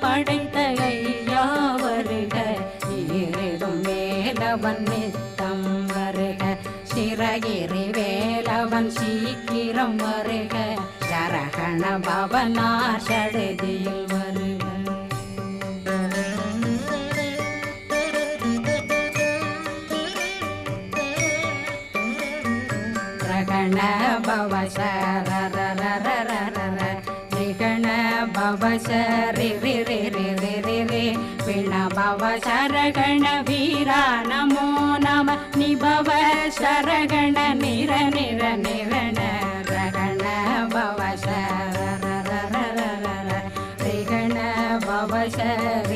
படைத்த ஐயா வருக, ஈரிடும் வேலவன் நித்தம் வருக, சிறகிரி வேலவன் சீக்கிரம் வருக, சரகண பவனார் சடுதியில் வருக. ரகண பவ சரரரரரர ரிகண பவ சரி ரி ரி ரி ரி ரி ரி பிண பவ சரகண வீரா நமோ நம நிபவ சரகண நிர நிர நிரண ரகண பவ சரரரரரர ரிகண பவ சரி